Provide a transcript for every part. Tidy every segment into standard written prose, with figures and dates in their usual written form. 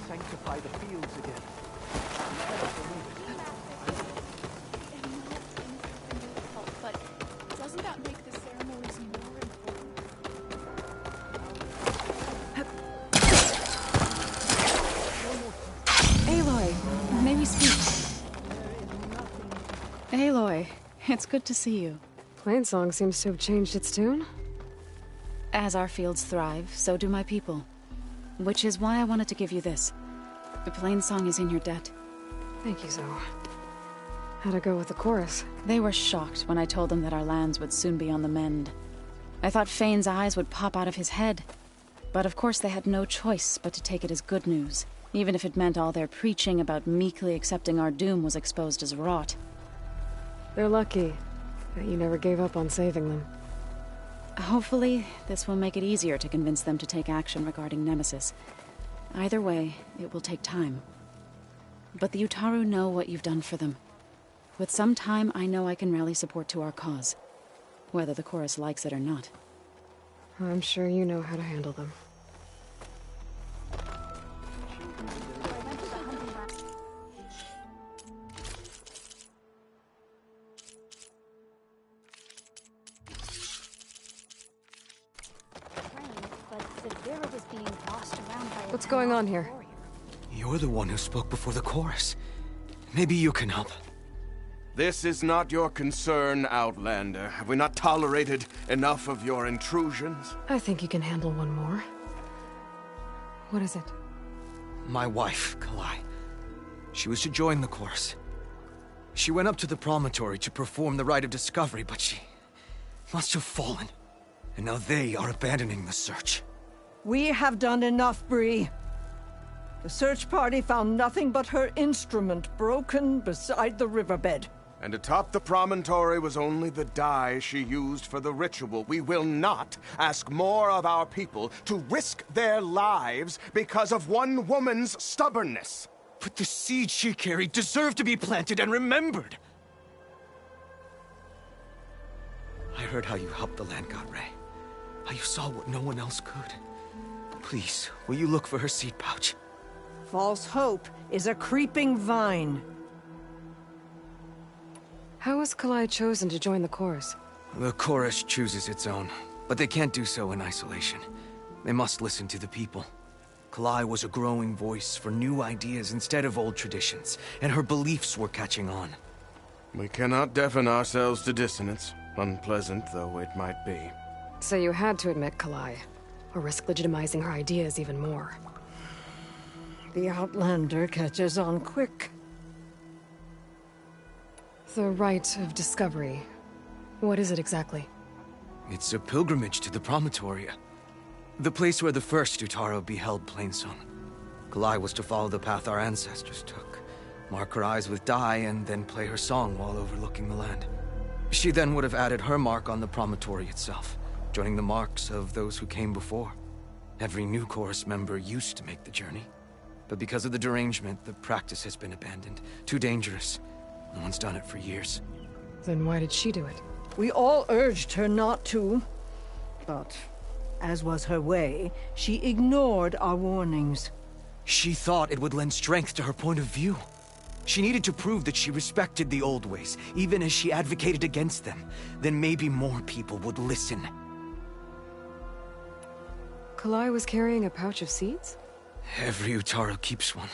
sanctify the fields again. But doesn't that make the ceremonies more important? Aloy, may we speak? Aloy, it's good to see you. Plainsong seems to have changed its tune. As our fields thrive, so do my people. Which is why I wanted to give you this. The Plainsong is in your debt. Thank you, Zoe. How'd it go with the chorus? They were shocked when I told them that our lands would soon be on the mend. I thought Fane's eyes would pop out of his head. But of course they had no choice but to take it as good news, even if it meant all their preaching about meekly accepting our doom was exposed as rot. They're lucky that you never gave up on saving them. Hopefully, this will make it easier to convince them to take action regarding Nemesis. Either way, it will take time. But the Utaru know what you've done for them. With some time, I know I can rally support to our cause, whether the chorus likes it or not. I'm sure you know how to handle them. What's going on here? You're the one who spoke before the chorus. Maybe you can help. This is not your concern, Outlander. Have we not tolerated enough of your intrusions? I think you can handle one more. What is it? My wife, Kalai. She was to join the chorus. She went up to the promontory to perform the rite of discovery, but she must have fallen. And now they are abandoning the search. We have done enough, Bree. The search party found nothing but her instrument broken beside the riverbed. And atop the promontory was only the dye she used for the ritual. We will not ask more of our people to risk their lives because of one woman's stubbornness. But the seeds she carried deserve to be planted and remembered. I heard how you helped the land god Ray. How you saw what no one else could. Please, will you look for her seed pouch? False hope is a creeping vine. How was Kalai chosen to join the chorus? The chorus chooses its own, but they can't do so in isolation. They must listen to the people. Kalai was a growing voice for new ideas instead of old traditions, and her beliefs were catching on. We cannot deafen ourselves to dissonance, unpleasant though it might be. So you had to admit Kalai, or risk legitimizing her ideas even more. The Outlander catches on quick. The rite of discovery. What is it exactly? It's a pilgrimage to the promontory. The place where the first Utaru beheld Plainsong. Kalai was to follow the path our ancestors took, mark her eyes with dye, and then play her song while overlooking the land. She then would have added her mark on the promontory itself, joining the marks of those who came before. Every new chorus member used to make the journey. But because of the derangement, the practice has been abandoned. Too dangerous. No one's done it for years. Then why did she do it? We all urged her not to, but as was her way, she ignored our warnings. She thought it would lend strength to her point of view. She needed to prove that she respected the old ways, even as she advocated against them. Then maybe more people would listen. Kalai was carrying a pouch of seeds? Every Utaru keeps one.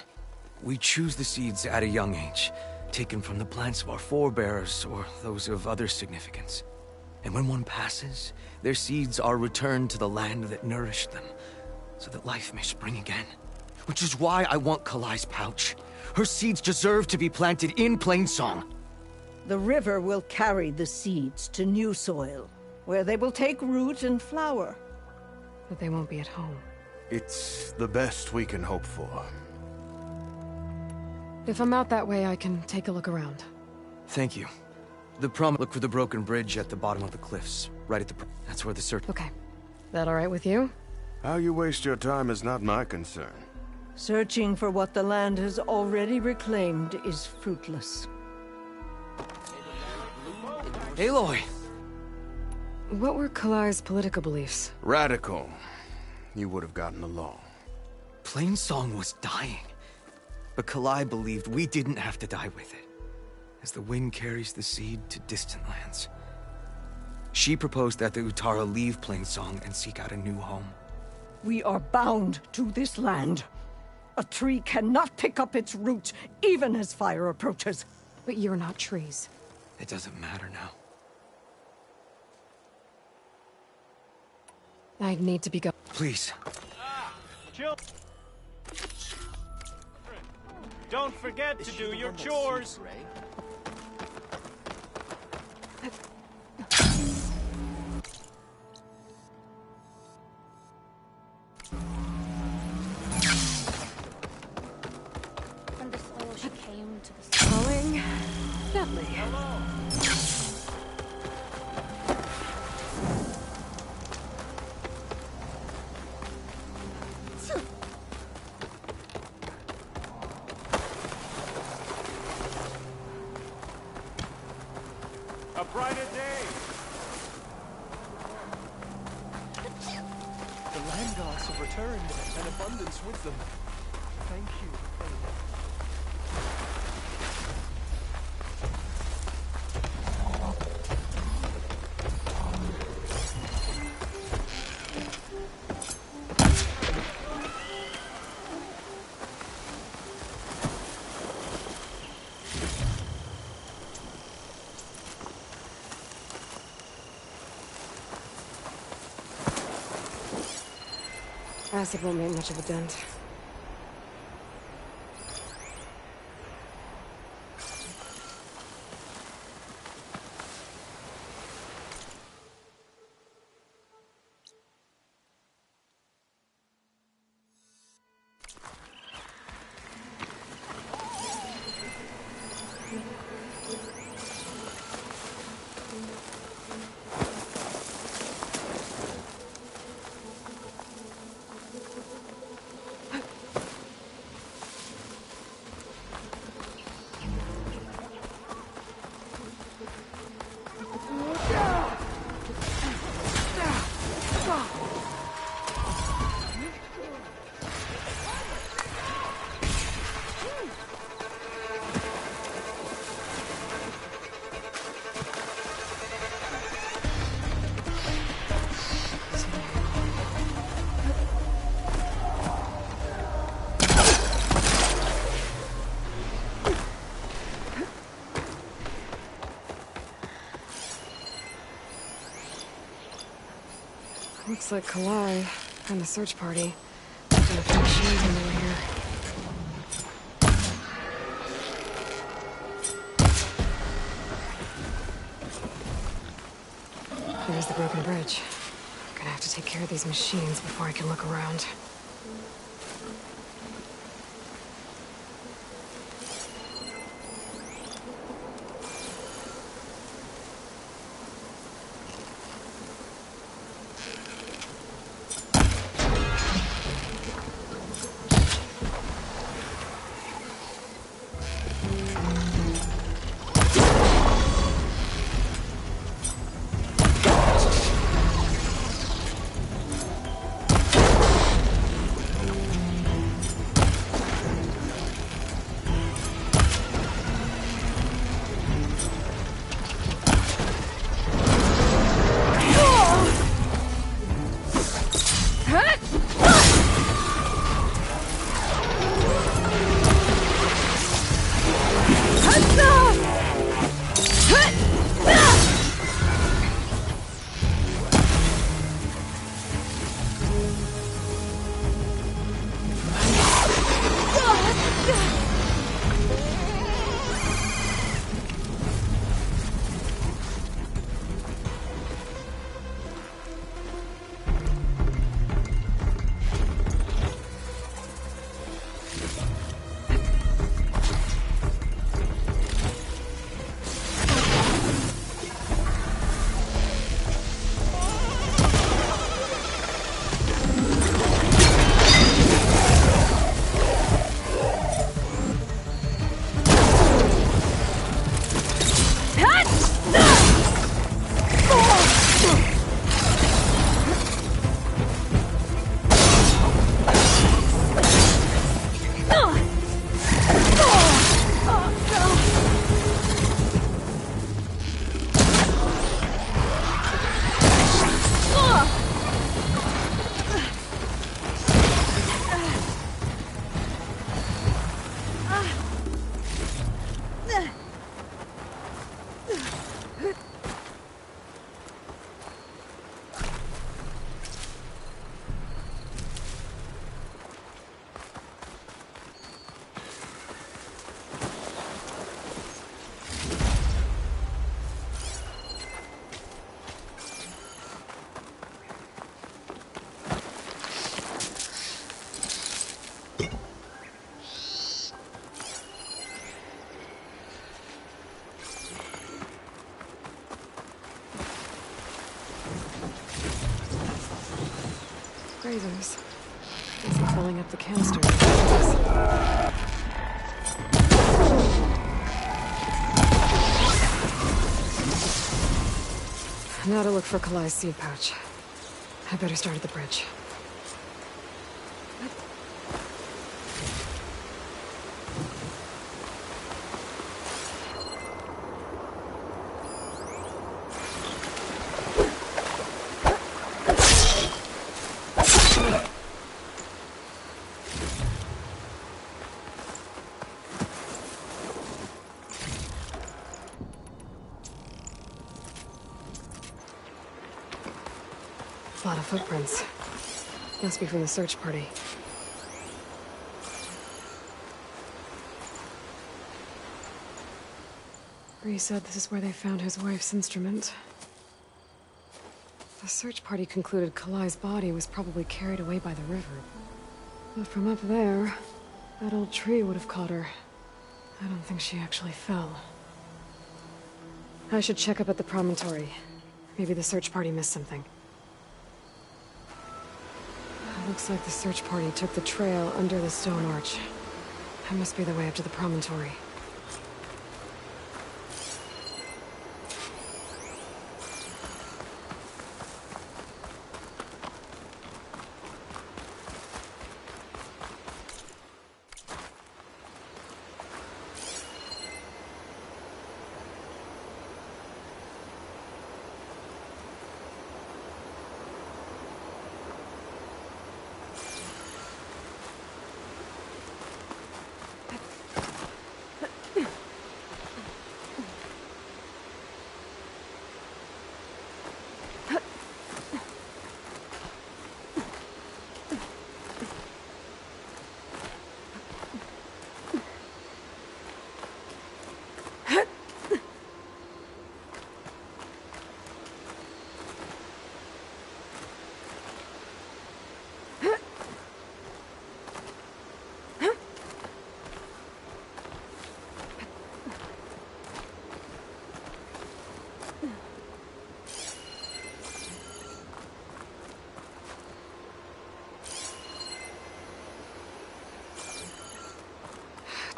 We choose the seeds at a young age, taken from the plants of our forebears or those of other significance. And when one passes, their seeds are returned to the land that nourished them, so that life may spring again. Which is why I want Kalai's pouch. Her seeds deserve to be planted in Plainsong. The river will carry the seeds to new soil, where they will take root and flower. But they won't be at home. It's the best we can hope for. If I'm out that way, I can take a look around. Thank you. Look for the broken bridge at the bottom of the cliffs, right at the... That's where the search... Okay. That all right with you? How you waste your time is not my concern. Searching for what the land has already reclaimed is fruitless. Aloy! What were Kalai's political beliefs? Radical. You would have gotten along. Plainsong was dying. But Kalai believed we didn't have to die with it, as the wind carries the seed to distant lands. She proposed that the Utara leave Plainsong and seek out a new home. We are bound to this land. A tree cannot pick up its roots, even as fire approaches. But you're not trees. It doesn't matter now. I'd need to be go- Please. Chill. Don't forget to do your chores. From the soil she came to the soil. Going gently. A brighter day. The land gods have returned, and abundance with them. Thank you. Acid won't make much of a dent. Looks like Kalai and the search party. Got a few machines when they were here. There's the broken bridge. Gonna have to take care of these machines before I can look around. Grazers. Is he filling up the canister? Now to look for Kalai's seed pouch. I better start at the bridge. A lot of footprints. Must be from the search party. Bree said this is where they found his wife's instrument. The search party concluded Kalai's body was probably carried away by the river. But from up there, that old tree would have caught her. I don't think she actually fell. I should check up at the promontory. Maybe the search party missed something. Looks like the search party took the trail under the stone arch. That must be the way up to the promontory.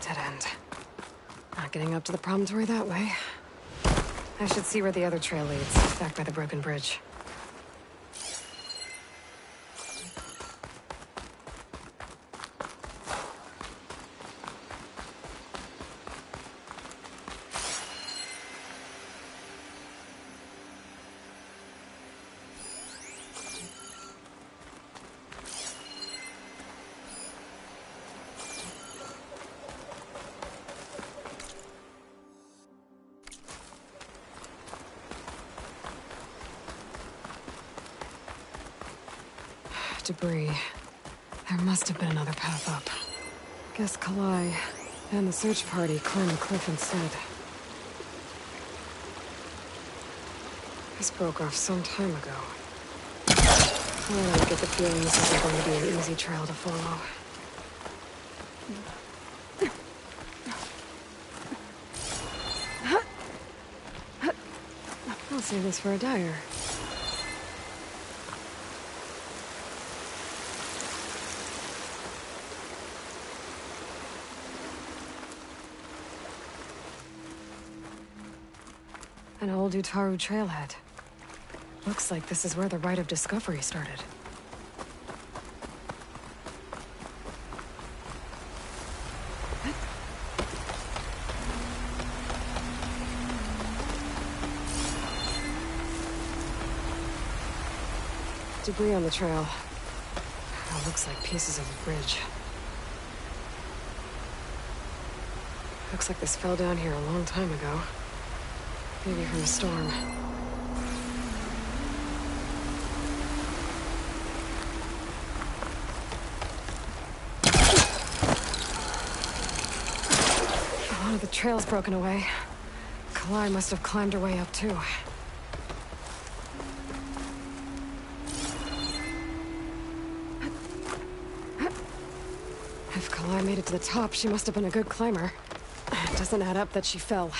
Dead end. Not getting up to the promontory that way. I should see where the other trail leads, back by the broken bridge. Debris. There must have been another path up. Guess Kalai and the search party climbed the cliff instead. This broke off some time ago. I get the feeling this isn't going to be an easy trail to follow. I'll save this for a dyer. An old Utaru trailhead. Looks like this is where the Rite of Discovery started. Debris on the trail. Oh, looks like pieces of a bridge. Looks like this fell down here a long time ago. Maybe from a storm. A lot of the trail's broken away. Kalai must have climbed her way up too. If Kalai made it to the top, she must have been a good climber. It doesn't add up that she fell.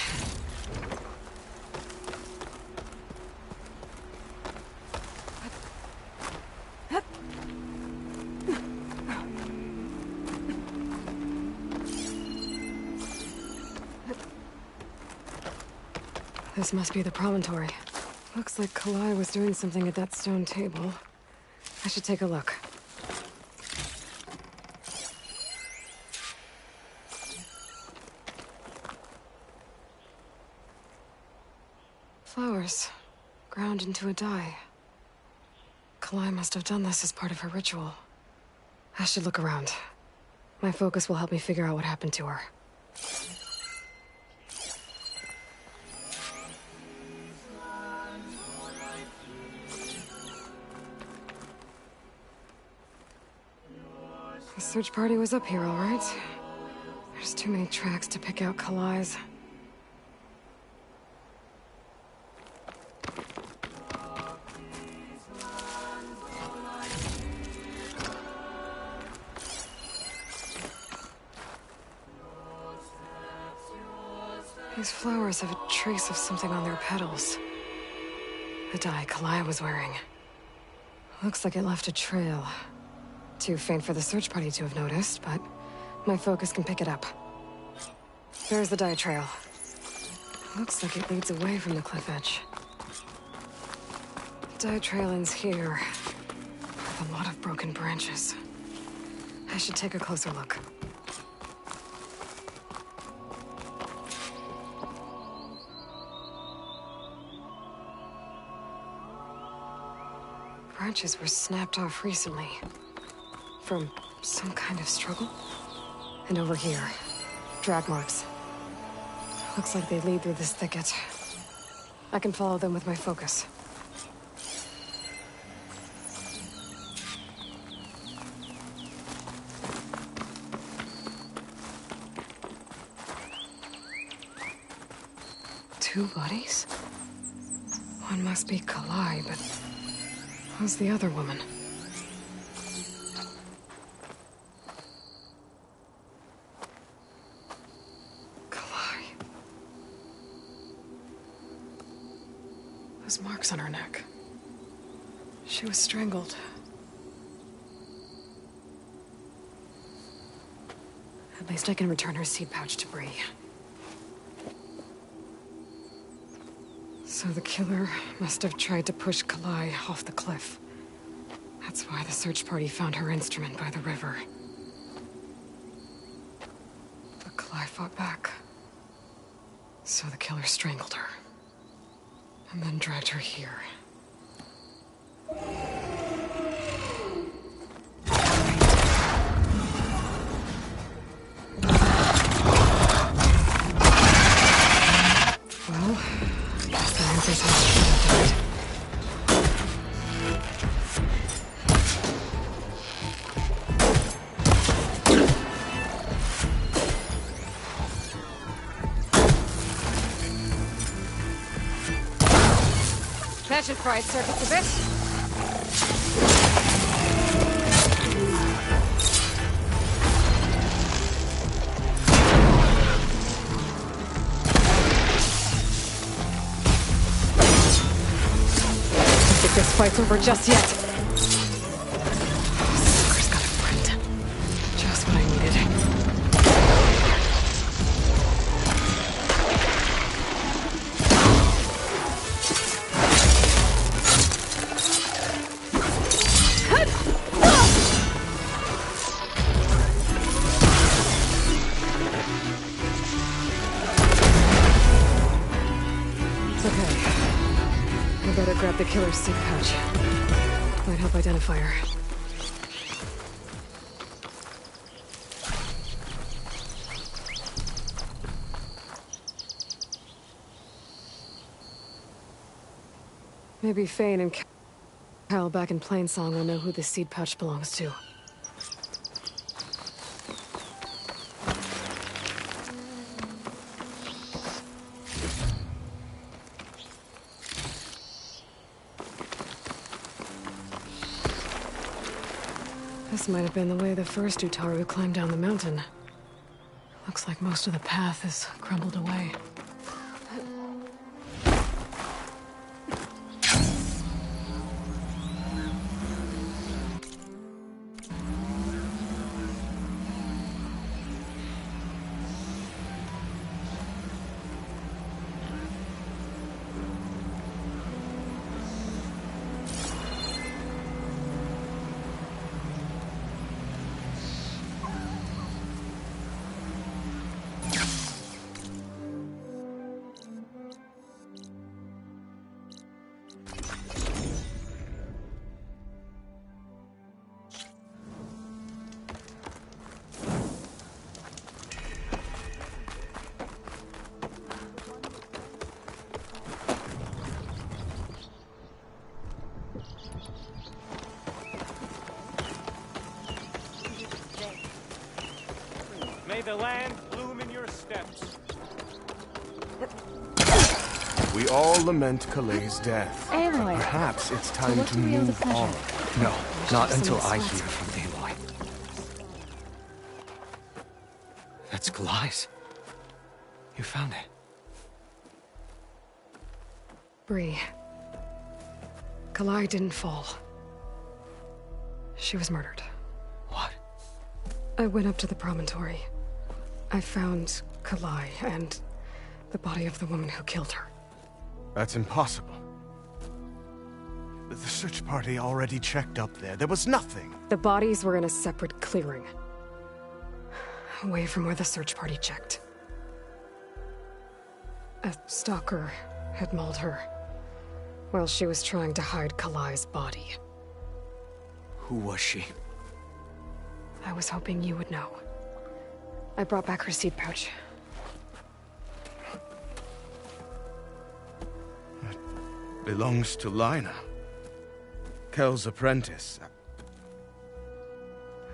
This must be the promontory. Looks like Kalai was doing something at that stone table. I should take a look. Flowers, ground into a dye. Kalai must have done this as part of her ritual. I should look around. My focus will help me figure out what happened to her. The search party was up here, all right. There's too many tracks to pick out Kalai's. These flowers have a trace of something on their petals. The dye Kalai was wearing. Looks like it left a trail. Too faint for the search party to have noticed, but my focus can pick it up. There's the dye trail. Looks like it leads away from the cliff edge. The dye trail ends here, with a lot of broken branches. I should take a closer look. Branches were snapped off recently. From some kind of struggle? And over here, drag marks. Looks like they lead through this thicket. I can follow them with my focus. Two bodies? One must be Kalai, but who's the other woman? Kalai. Those marks on her neck. She was strangled. At least I can return her seed pouch to Bree. So the killer must have tried to push Kalai off the cliff. That's why the search party found her instrument by the river. But Kalai fought back. So the killer strangled her. And then dragged her here. Well, I guess that answers how she could have died. That should fry its circuits a bit. I don't think this fight's over just yet. Sucker's got a friend. Just what I needed. Grab the killer's seed pouch. Might help identify her. Maybe Fane and Cal back in Plainsong will know who the seed pouch belongs to. This might have been the way the first Utaru climbed down the mountain. Looks like most of the path is crumbled away. May the land bloom in your steps. We all lament Kalei's death. Aloy. Perhaps it's time what to do we owe the move on. pleasure? No, not some until of the I sweat. hear from Aloy. That's Kalai's. You found it. Bree. Kalai didn't fall. She was murdered. What? I went up to the promontory. I found Kalai and the body of the woman who killed her. That's impossible. The search party already checked up there. There was nothing. The bodies were in a separate clearing. Away from where the search party checked. A stalker had mauled her while she was trying to hide Kalai's body. Who was she? I was hoping you would know. I brought back her seed pouch. Belongs to Lina. Kel's apprentice.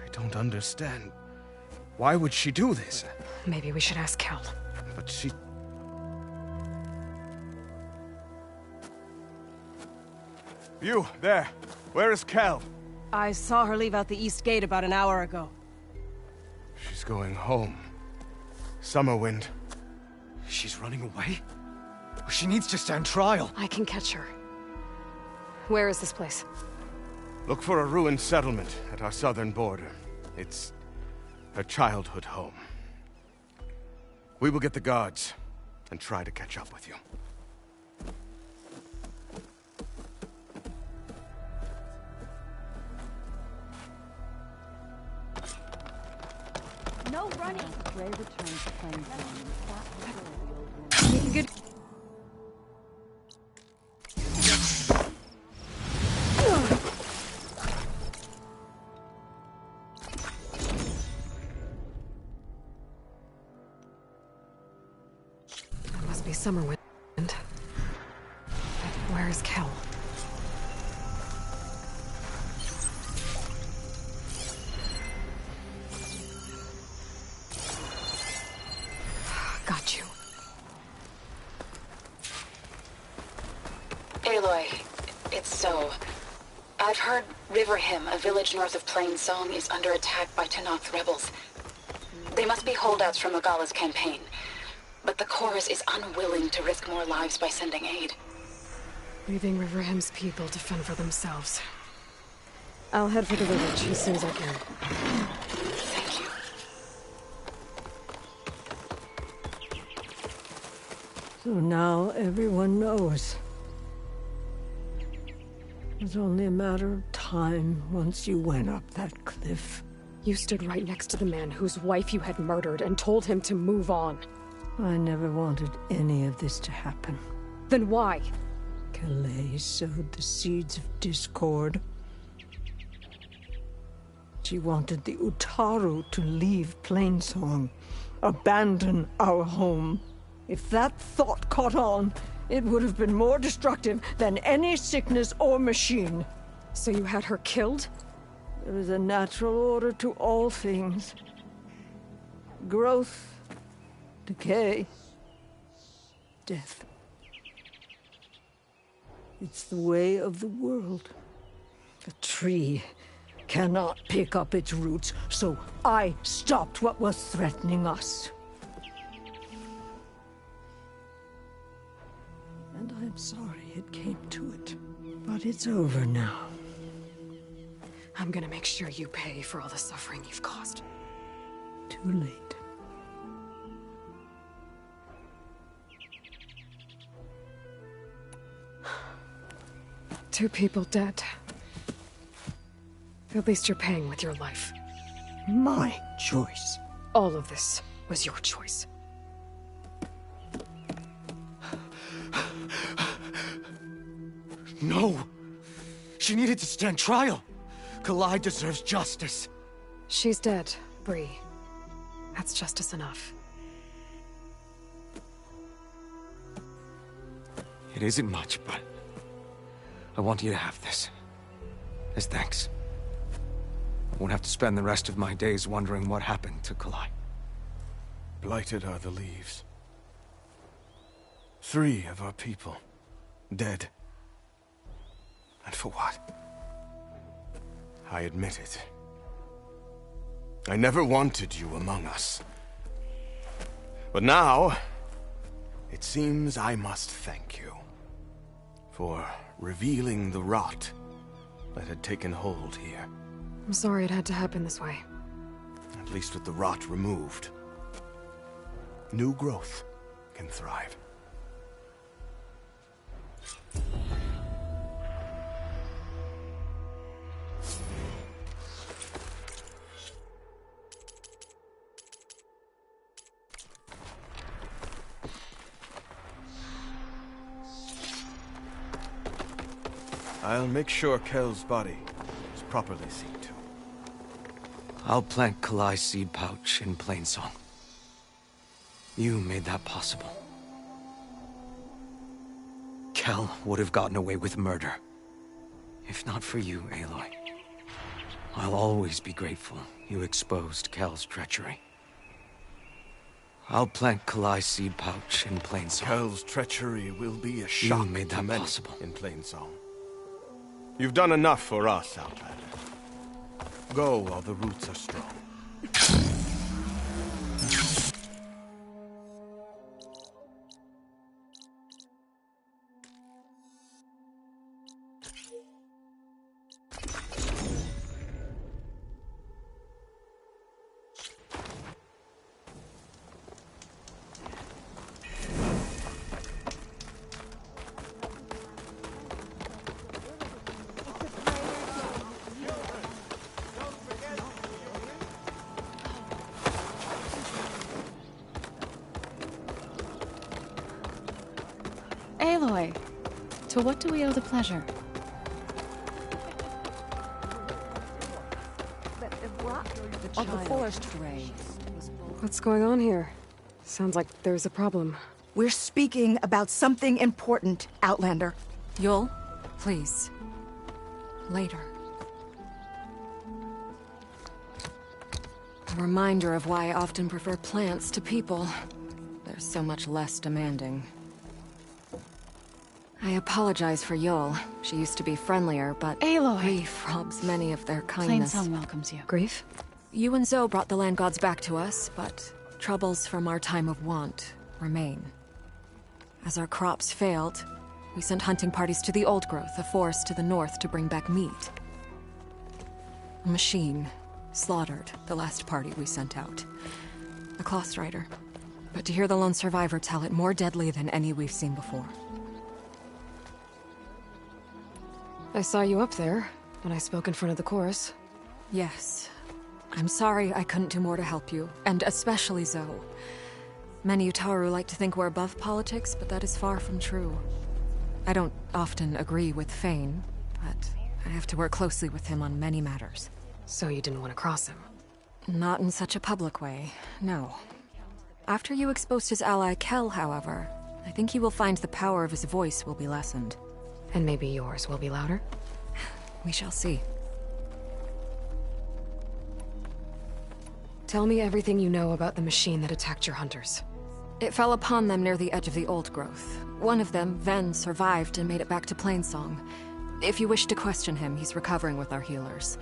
I don't understand. Why would she do this? Maybe we should ask Kel. But she... You, there. Where is Kel? I saw her leave out the east gate about an hour ago. She's going home. Summerwind. She's running away? She needs to stand trial. I can catch her. Where is this place? Look for a ruined settlement at our southern border. It's her childhood home. We will get the guards and try to catch up with you. No running. Ray returns to Plainsong. Making good. That must be Summerwind. But where is Kel? Got you. Aloy, it's so. I've heard Riverhim, a village north of Plainsong, is under attack by Tenakth rebels. They must be holdouts from Magala's campaign, but the chorus is unwilling to risk more lives by sending aid. Leaving Riverhem's people to fend for themselves. I'll head for the village as soon as I can. Thank you. So now everyone knows. It was only a matter of time once you went up that cliff. You stood right next to the man whose wife you had murdered and told him to move on. I never wanted any of this to happen. Then why? Kalei sowed the seeds of discord. She wanted the Utaru to leave Plainsong, abandon our home. If that thought caught on, it would have been more destructive than any sickness or machine. So you had her killed? There is a natural order to all things. Growth, decay, death. It's the way of the world. A tree cannot pick up its roots, so I stopped what was threatening us. And I'm sorry it came to it. But it's over now. I'm gonna make sure you pay for all the suffering you've caused. Too late. Two people dead. At least you're paying with your life. My choice. All of this was your choice. No! She needed to stand trial! Kalai deserves justice. She's dead, Bree. That's justice enough. It isn't much, but I want you to have this. As thanks. I won't have to spend the rest of my days wondering what happened to Kalai. Blighted are the leaves. 3 of our people, dead. And for what? I admit it. I never wanted you among us. But now, it seems I must thank you for revealing the rot that had taken hold here. I'm sorry it had to happen this way. At least with the rot removed, new growth can thrive. I'll make sure Kel's body is properly seen to. I'll plant Kalai's seed pouch in Plainsong. You made that possible. Kel would have gotten away with murder. If not for you, Aloy. I'll always be grateful you exposed Kel's treachery. I'll plant Kalai's seed pouch in Plainsong. Kel's treachery will be a shock You made to that many possible. in Plainsong. You've done enough for us, Outlander. Go while the roots are strong. Aloy, to what do we owe the pleasure? Of the forest graves. What's going on here? Sounds like there's a problem. We're speaking about something important, Outlander. Yul, please. Later. A reminder of why I often prefer plants to people. They're so much less demanding. I apologize for Yul. She used to be friendlier, but Aloy! grief robs many of their kindness. Plainsong welcomes you. Grief? You and Zoe brought the land gods back to us, but troubles from our time of want remain. As our crops failed, we sent hunting parties to the Old Growth, a forest to the north, to bring back meat. A machine slaughtered the last party we sent out. A cloth rider. But to hear the lone survivor tell it, more deadly than any we've seen before. I saw you up there when I spoke in front of the chorus. Yes. I'm sorry I couldn't do more to help you, and especially Zoe. Many Utaru like to think we're above politics, but that is far from true. I don't often agree with Fane, but I have to work closely with him on many matters. So you didn't want to cross him? Not in such a public way, no. After you exposed his ally Kel, however, I think he will find the power of his voice will be lessened. And maybe yours will be louder? We shall see. Tell me everything you know about the machine that attacked your hunters. It fell upon them near the edge of the Old Growth. One of them, Ven, survived and made it back to Plainsong. If you wish to question him, he's recovering with our healers.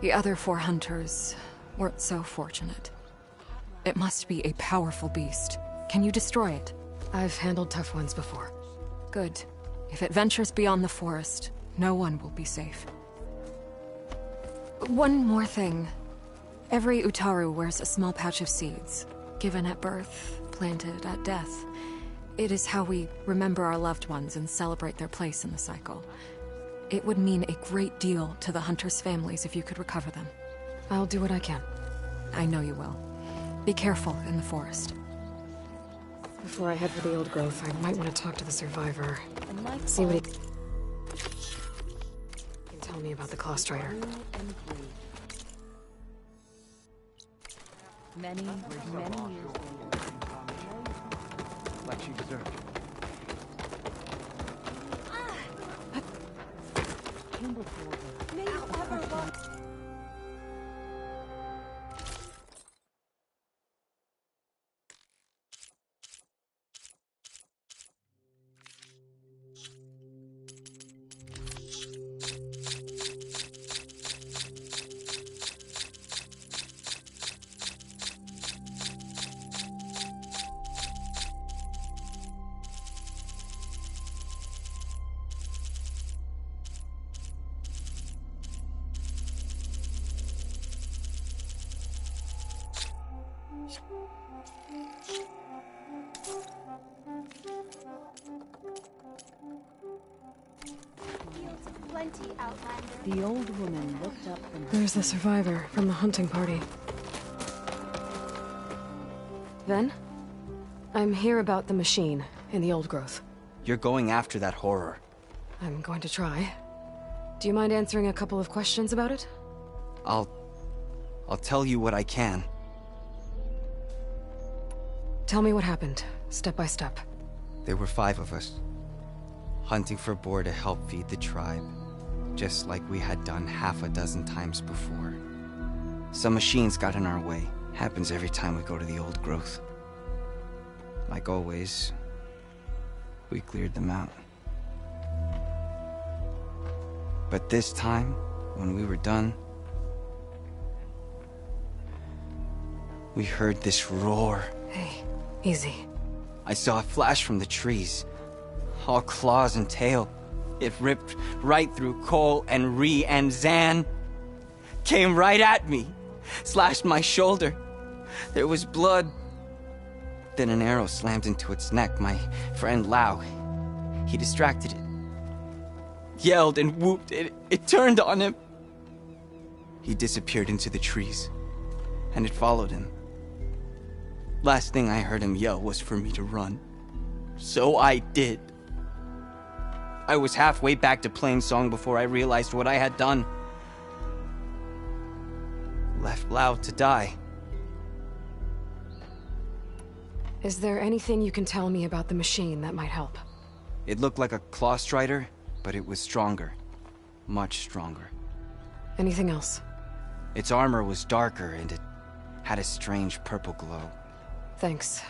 The other 4 hunters weren't so fortunate. It must be a powerful beast. Can you destroy it? I've handled tough ones before. Good. If it ventures beyond the forest, no one will be safe. One more thing. Every Utaru wears a small pouch of seeds, given at birth, planted at death. It is how we remember our loved ones and celebrate their place in the cycle. It would mean a great deal to the hunters' families if you could recover them. I'll do what I can. I know you will. Be careful in the forest. Before I head for the Old Growth, I might want to talk to the survivor. See what he can tell me about the Claw Strider. Many years later. Like she deserved. came before them. May you ever walk. Plenty, Outlander. The old woman looked up from her. There's the survivor from the hunting party. Ven? I'm here about the machine in the old growth. You're going after that horror. I'm going to try. Do you mind answering a couple of questions about it? I'll tell you what I can. Tell me what happened, step by step. There were 5 of us, hunting for boar to help feed the tribe, just like we had done half a dozen times before. Some machines got in our way. Happens every time we go to the old growth. Like always, we cleared them out. But this time, when we were done, we heard this roar. Hey, easy. I saw a flash from the trees, all claws and tail. It ripped right through Cole and Ree, and Zan came right at me, slashed my shoulder. There was blood. Then an arrow slammed into its neck. My friend Lau, he distracted it. Yelled and whooped. It turned on him. He disappeared into the trees, and it followed him. Last thing I heard him yell was for me to run. So I did. I was halfway back to Plainsong before I realized what I had done. Left Lau to die. Is there anything you can tell me about the machine that might help? It looked like a claw strider, but it was stronger. Much stronger. Anything else? Its armor was darker, and it had a strange purple glow. Thanks.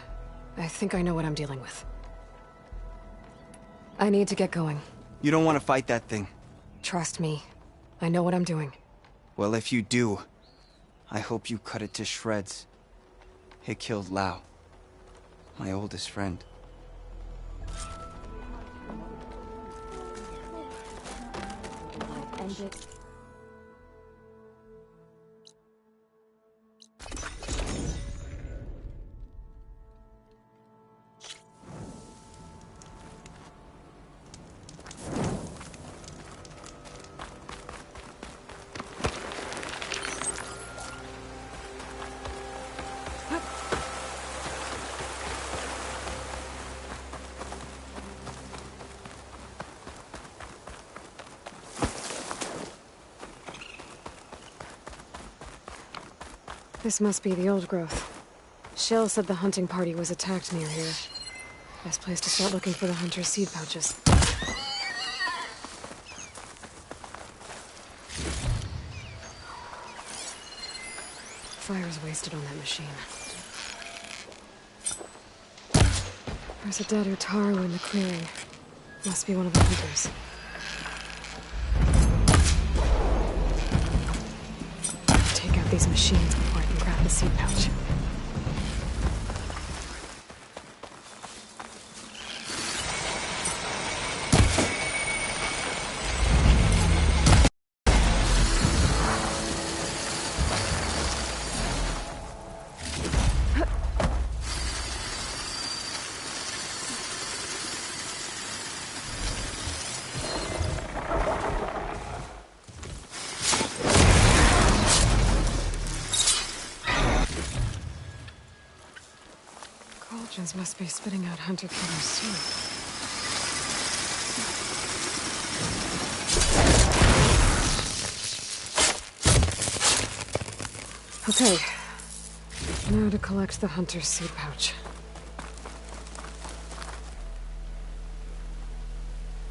I think I know what I'm dealing with. I need to get going. You don't want to fight that thing. Trust me. I know what I'm doing. Well, if you do, I hope you cut it to shreds. It killed Lau, my oldest friend. And it... This must be the old growth. Shell said the hunting party was attacked near here. Best place to start looking for the hunter's seed pouches. Fire's wasted on that machine. There's a dead Utaru in the clearing. Must be one of the hunters. Take out these machines before I can grab the seed pouch. Cauldrons must be spitting out hunter killers too. Okay. Now to collect the hunter's seed pouch.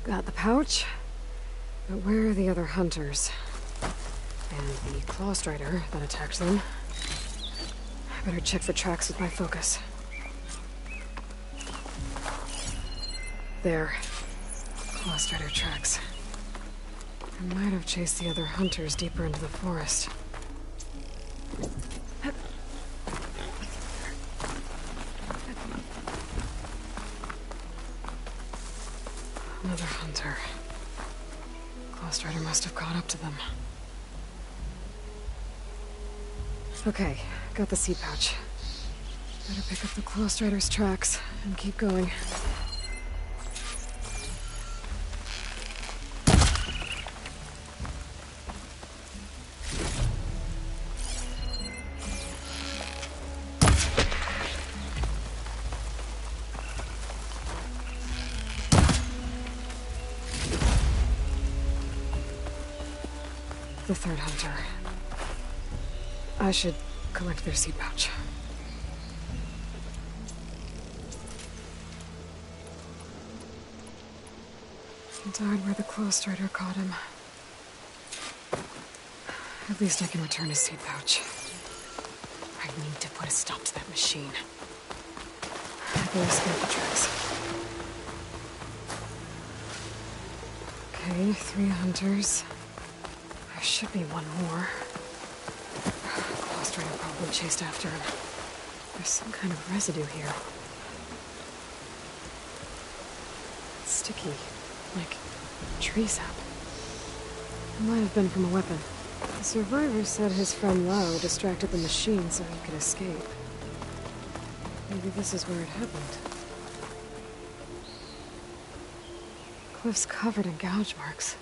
Got the pouch. But where are the other hunters? And the Claw Strider that attacked them? I better check for tracks with my focus. There. Claw Strider tracks. I might have chased the other hunters deeper into the forest. Another hunter. Claw Strider must have caught up to them. Okay, got the seed pouch. Better pick up the Claw Strider's tracks and keep going. The third hunter. I should collect their seed pouch. He died where the Claw Strider caught him. At least I can return his seed pouch. I need to put a stop to that machine. I better scan the tracks. Okay, 3 hunters. There should be one more. Claw Strider probably chased after him. There's some kind of residue here. It's sticky, like tree sap. It might have been from a weapon. The survivor said his friend Lau distracted the machine so he could escape. Maybe this is where it happened. Cliff's covered in gouge marks.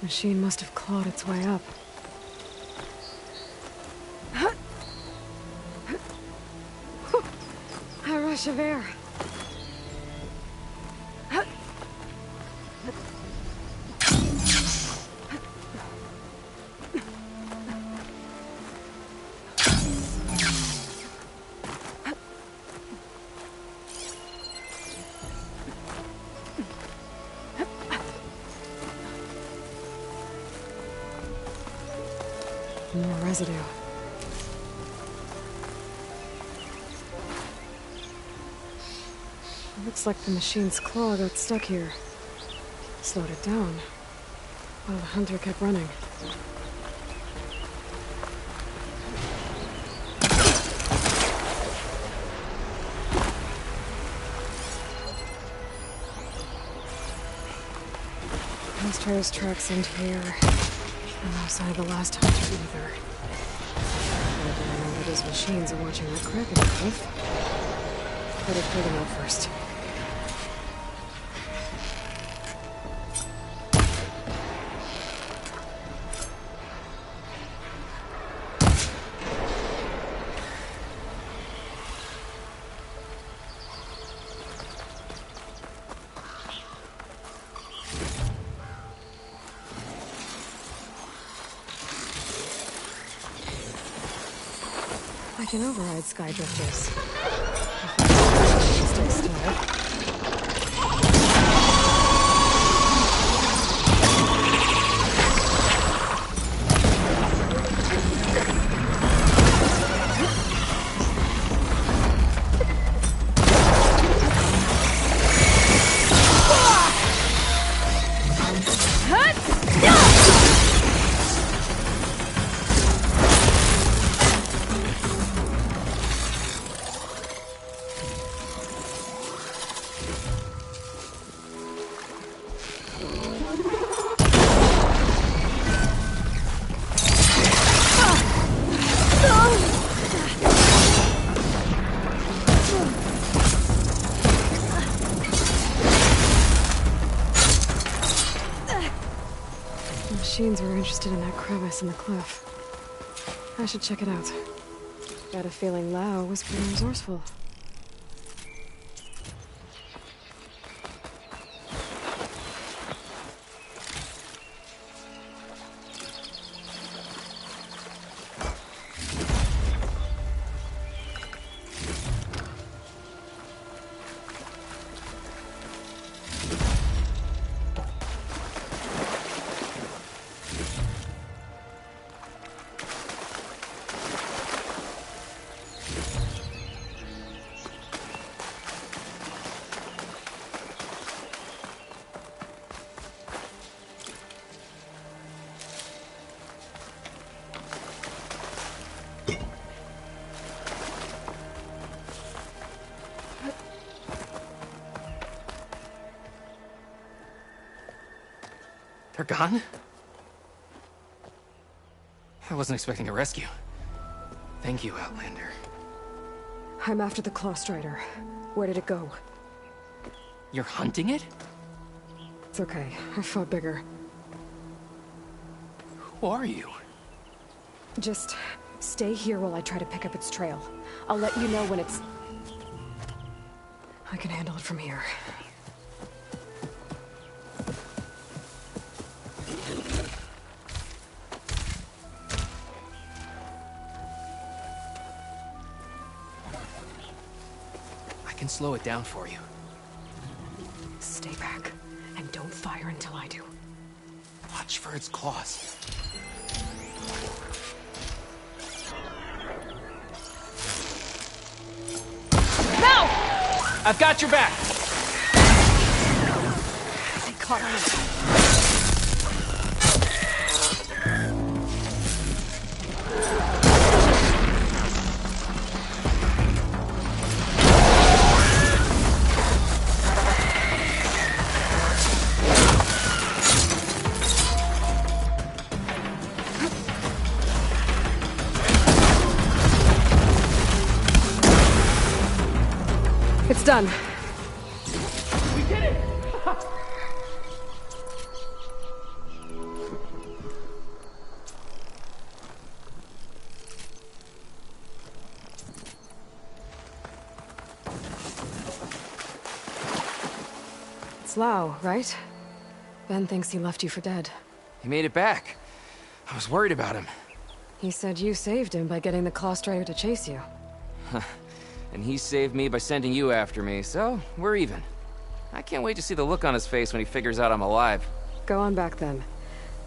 Machine must have clawed its way up. A rush of air. More residue. It looks like the machine's claw got stuck here. Slowed it down, while the hunter kept running. Claw Strider's tracks end here. No sign of the last hunter either. I know that those machines are watching that crack in the cliff. Better clear them out first. I can override sky drifters. Stay still. Machines were interested in that crevice in the cliff. I should check it out. Got a feeling Lau was pretty resourceful. They're gone? I wasn't expecting a rescue. Thank you, Outlander. I'm after the Claw Strider. Where did it go? You're hunting it? It's okay. I fought bigger. Who are you? Just stay here while I try to pick up its trail. I'll let you know when it's... I can handle it from here. I can slow it down for you. Stay back, and don't fire until I do. Watch for its claws. No! I've got your back! They caught me. It's done. We did it! It's Lau, right? Ben thinks he left you for dead. He made it back. I was worried about him. He said you saved him by getting the Claw Strider to chase you. And he saved me by sending you after me, so we're even. I can't wait to see the look on his face when he figures out I'm alive. Go on back then.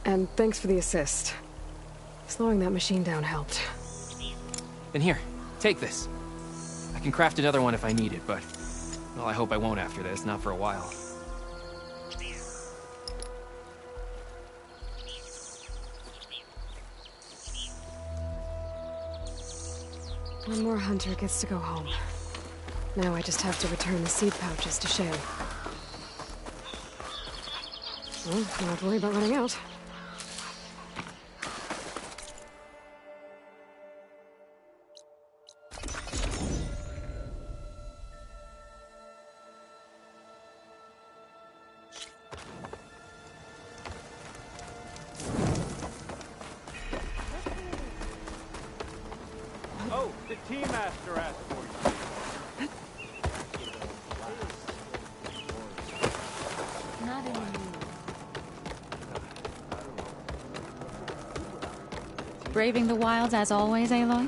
And thanks for the assist. Slowing that machine down helped. Then here, take this. I can craft another one if I need it, but... well, I hope I won't after this, not for a while. One more hunter gets to go home. Now I just have to return the seed pouches to Shale. Well, don't have to worry about running out. Oh, the Tea Master asked for you. Not anymore. Braving the wilds as always, Aloy?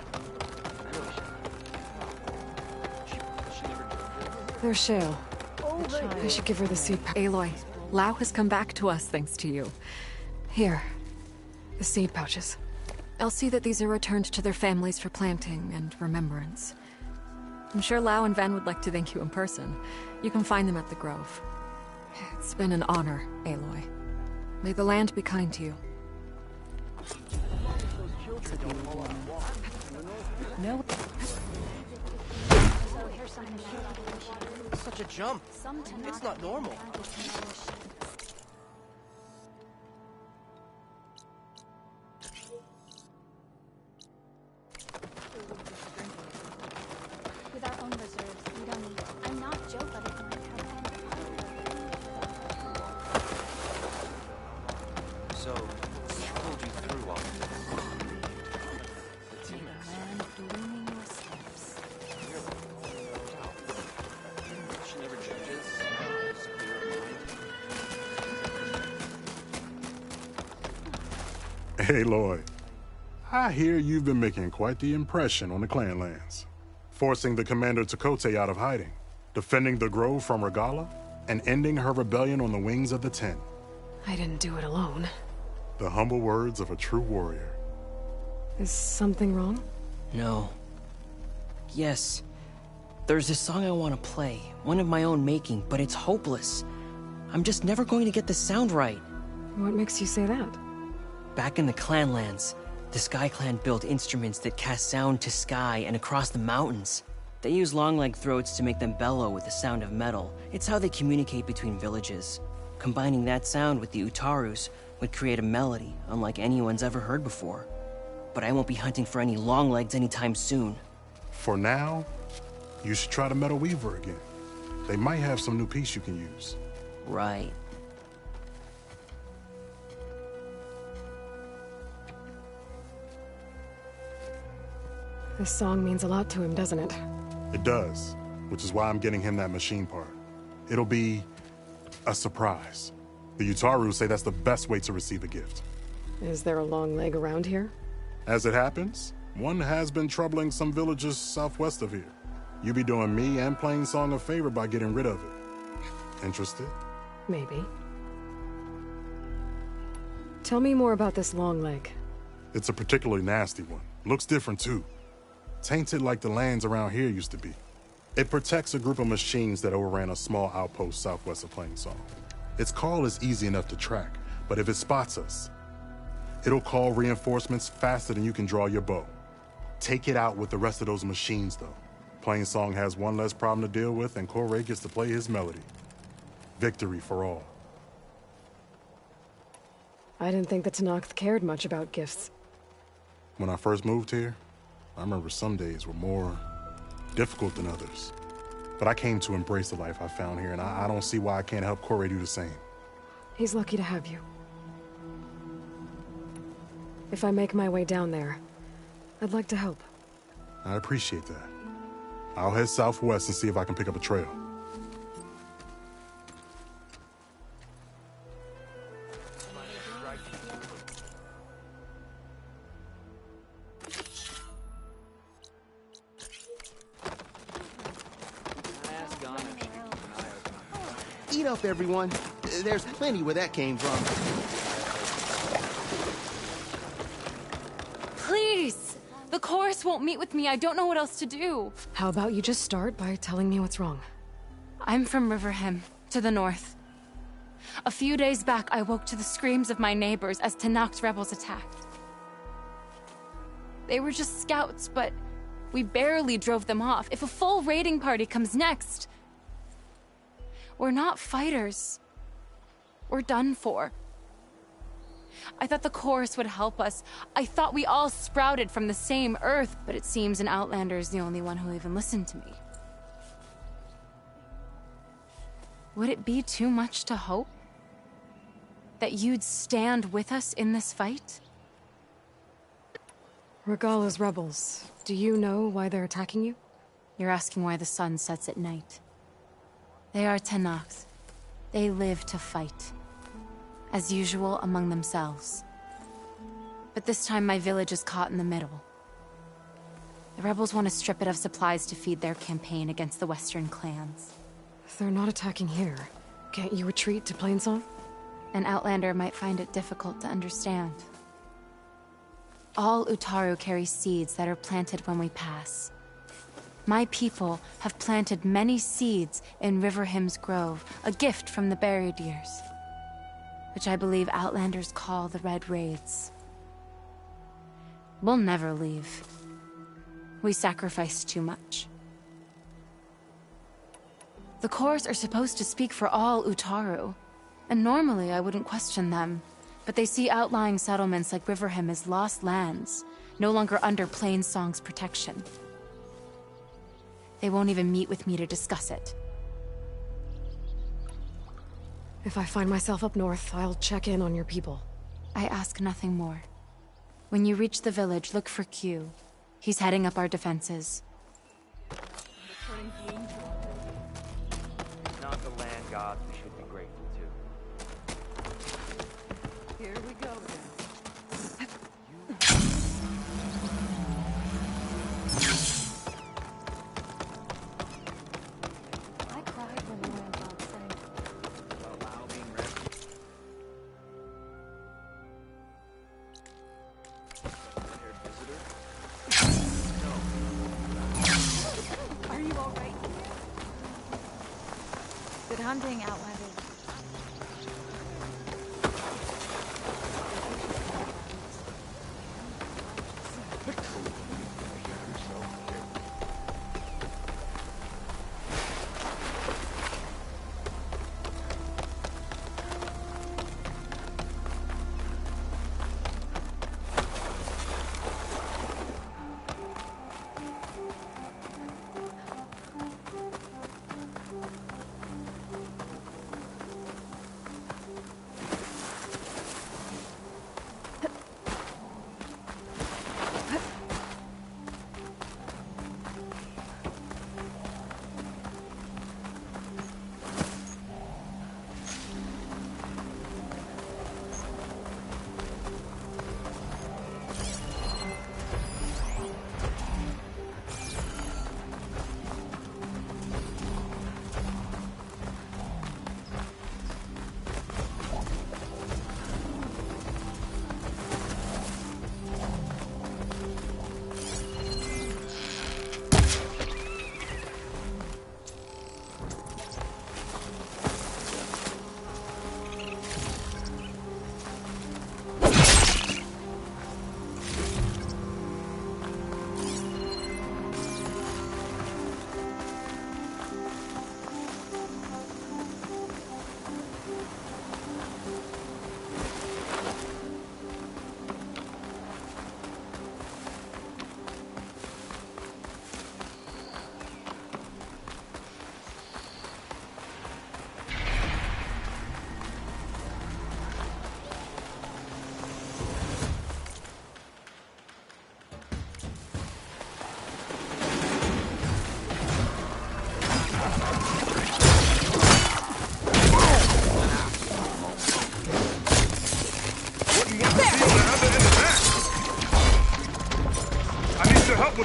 There's Shale. I should give her the seed pouch. Aloy, Lau has come back to us thanks to you. Here. The seed pouches. I'll see that these are returned to their families for planting and remembrance. I'm sure Lau and Van would like to thank you in person. You can find them at the Grove. It's been an honor, Aloy. May the land be kind to you. No. Such a jump. It's not normal. With our own reserves, we don't need. I'm not Joe, but it's my So, I pulled you through all of this. The Tea Master. blooming your steps. She never judges. Aloy, I hear you've been making quite the impression on the clan lands. Forcing the Commander Tekotteh out of hiding, defending the Grove from Regalla, and ending her rebellion on the wings of the Ten. I didn't do it alone. The humble words of a true warrior. Is something wrong? No. Yes. There's this song I want to play, one of my own making, but it's hopeless. I'm just never going to get the sound right. What makes you say that? Back in the Clanlands, the Sky Clan built instruments that cast sound to sky and across the mountains. They use long-leg throats to make them bellow with the sound of metal. It's how they communicate between villages. Combining that sound with the Utaru's, would create a melody unlike anyone's ever heard before. But I won't be hunting for any Longlegs anytime soon. For now, you should try the Metal Weaver again. They might have some new piece you can use. Right. This song means a lot to him, doesn't it? It does, which is why I'm getting him that machine part. It'll be a surprise. The Utaru say that's the best way to receive a gift. Is there a long leg around here? As it happens, one has been troubling some villages southwest of here. You be doing me and Plainsong a favor by getting rid of it. Interested? Maybe. Tell me more about this long leg. It's a particularly nasty one. Looks different too. Tainted like the lands around here used to be. It protects a group of machines that overran a small outpost southwest of Plainsong. Its call is easy enough to track, but if it spots us, it'll call reinforcements faster than you can draw your bow. Take it out with the rest of those machines, though. Plainsong has one less problem to deal with, and Corey gets to play his melody. Victory for all. I didn't think the Tenakth cared much about gifts. When I first moved here, I remember some days were more difficult than others. But I came to embrace the life I found here, and I don't see why I can't help Corey do the same. He's lucky to have you. If I make my way down there, I'd like to help. I appreciate that. I'll head southwest and see if I can pick up a trail. Eat up, everyone. There's plenty where that came from. Please! The chorus won't meet with me. I don't know what else to do. How about you just start by telling me what's wrong? I'm from Riverhim, to the north. A few days back, I woke to the screams of my neighbors as Tenakth rebels attacked. They were just scouts, but we barely drove them off. If a full raiding party comes next, we're not fighters. We're done for. I thought the chorus would help us. I thought we all sprouted from the same earth, but it seems an Outlander is the only one who'll even listen to me. Would it be too much to hope that you'd stand with us in this fight? Regala's rebels. Do you know why they're attacking you? You're asking why the sun sets at night. They are Tenakth. They live to fight. As usual, among themselves. But this time my village is caught in the middle. The rebels want to strip it of supplies to feed their campaign against the Western clans. If they're not attacking here, can't you retreat to Plainsong? An Outlander might find it difficult to understand. All Utaru carry seeds that are planted when we pass. My people have planted many seeds in Riverhim's Grove, a gift from the Buried Years, which I believe Outlanders call the Red Raids. We'll never leave. We sacrifice too much. The chorus are supposed to speak for all Utaru, and normally I wouldn't question them, but they see outlying settlements like Riverhim as lost lands, no longer under Plainsong's protection. They won't even meet with me to discuss it. If I find myself up north, I'll check in on your people. I ask nothing more. When you reach the village, look for Q. He's heading up our defenses. Not the land gods we should be grateful to. Here we go then. I cried when the land god sang. Allow being rescued. Are you all right here? Good hunting, Outlander.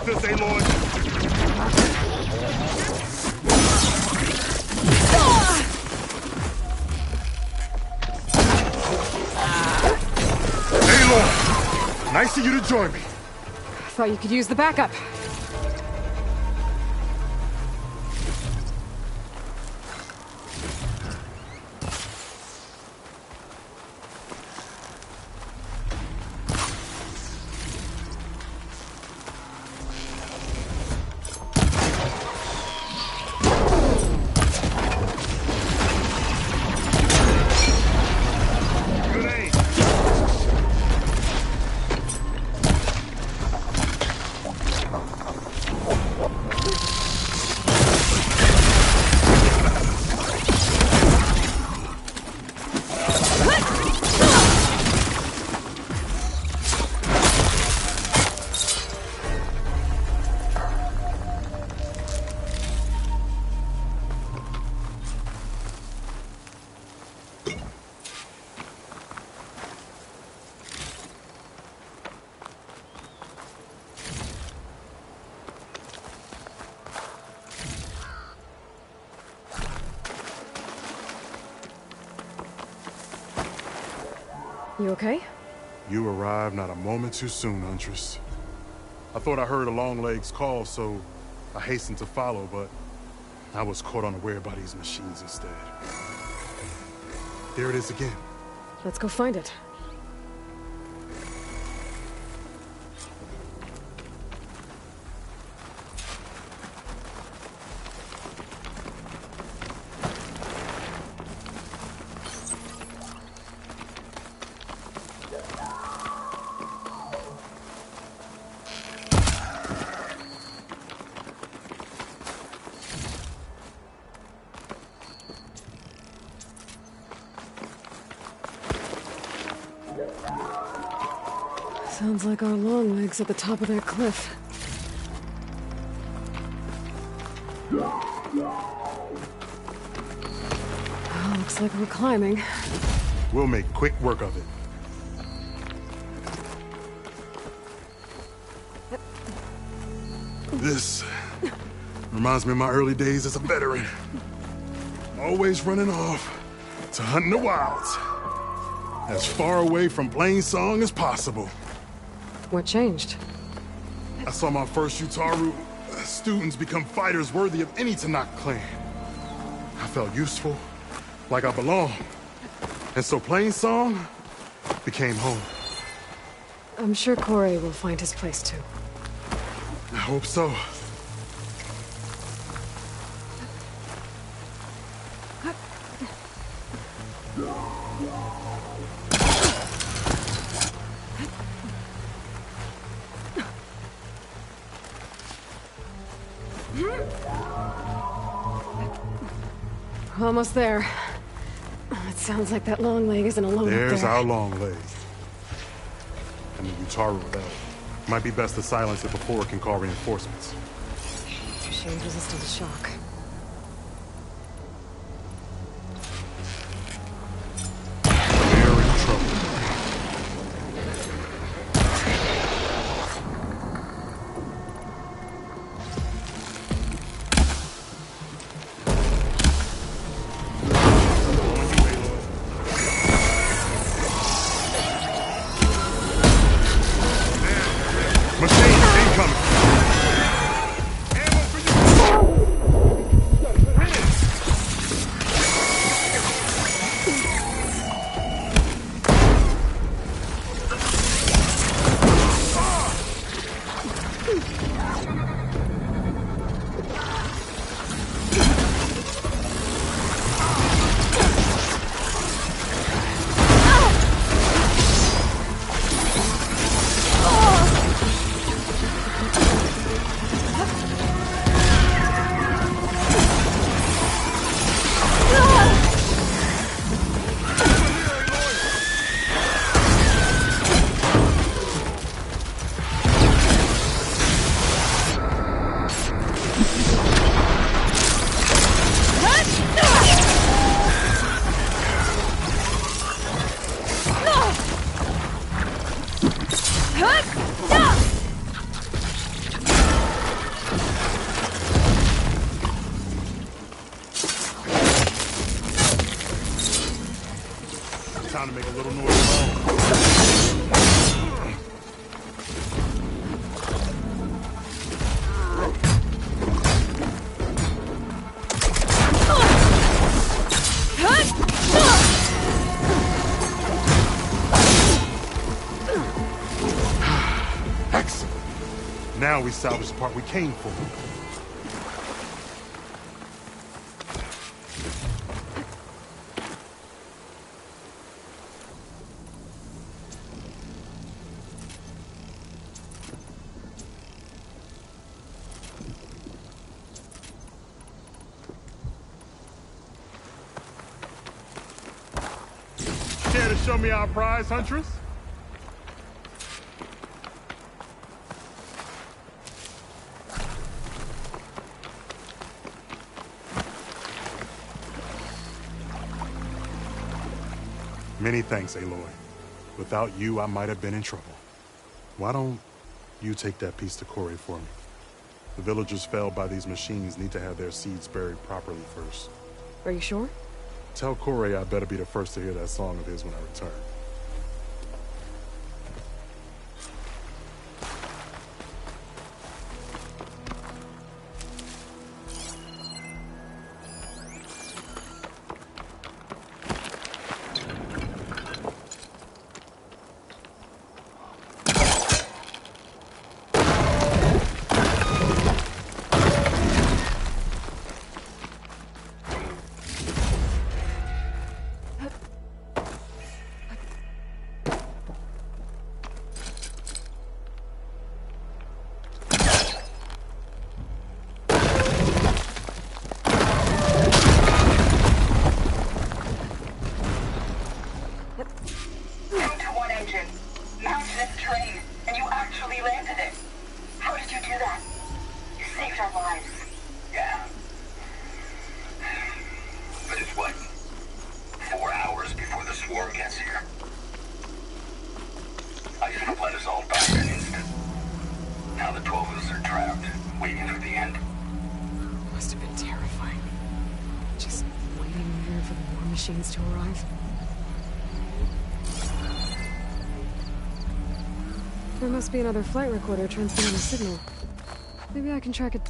with this, Aloy. Aloy! Nice of you to join me. Thought you could use the backup. You okay? You arrived not a moment too soon, Huntress. I thought I heard a Longlegs call, so I hastened to follow, but I was caught unaware by these machines instead. There it is again. Let's go find it. Sounds like our Longlegs at the top of that cliff. Oh, looks like we're climbing. We'll make quick work of it. This reminds me of my early days as a veteran. Always running off to hunt in the wilds. As far away from Plainsong as possible. What changed? I saw my first Utaru students become fighters worthy of any Tenakth clan. I felt useful, like I belonged. And so Plainsong became home. I'm sure Corey will find his place too. I hope so. Almost there. It sounds like that long leg isn't alone up there. There's our long leg. And the Utaru without it. Might be best to silence it before it can call reinforcements. Machine's resistant to shock. We're in trouble. Time to make a little noise of our own. Excellent. Now we salvage the part we came for. Care to show me our prize, Huntress? Many thanks, Aloy. Without you, I might have been in trouble. Why don't you take that piece to Corey for me? The villagers felled by these machines need to have their seeds buried properly first. Are you sure? Tell Corey I better be the first to hear that song of his when I return. Machines to arrive. There must be another flight recorder transmitting a signal. Maybe I can track it.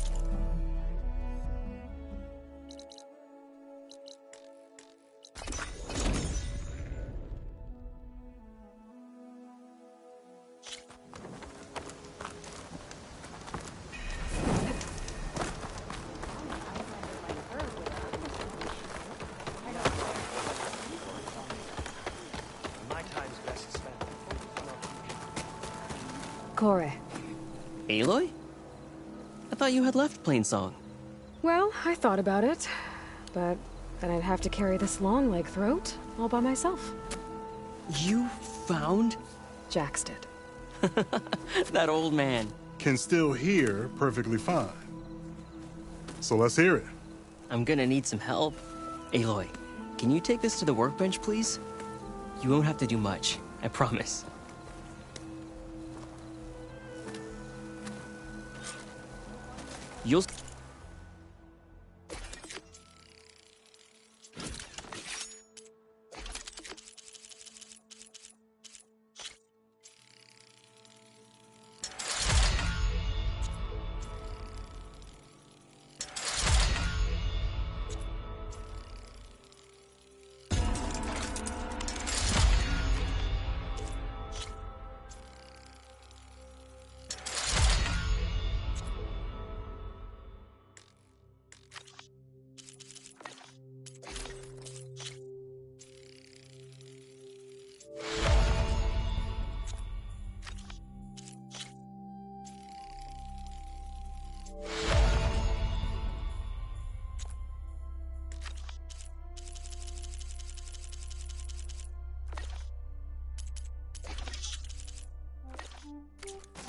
Corey. Aloy? I thought you had left Plainsong. Well, I thought about it, but then I'd have to carry this long leg throat all by myself. You found? Jax did. That old man. Can still hear perfectly fine. So let's hear it. I'm gonna need some help. Aloy, can you take this to the workbench, please? You won't have to do much, I promise. You'll...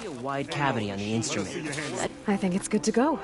a wide cavity on the instrument. I think it's good to go.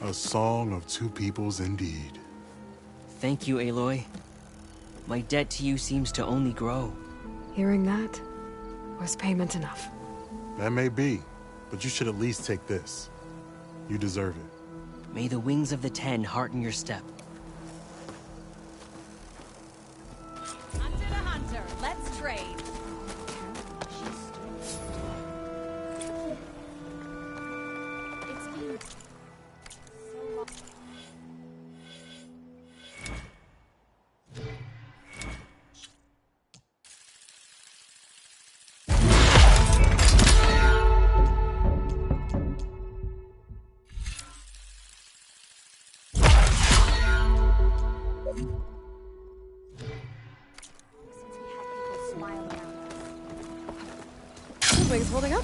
A song of two peoples indeed. Thank you, Aloy. My debt to you seems to only grow. Hearing that was payment enough. That may be, but you should at least take this. You deserve it. May the wings of the Ten hearten your step. Hunter to hunter, let's trade. It's been so long. Wings holding up?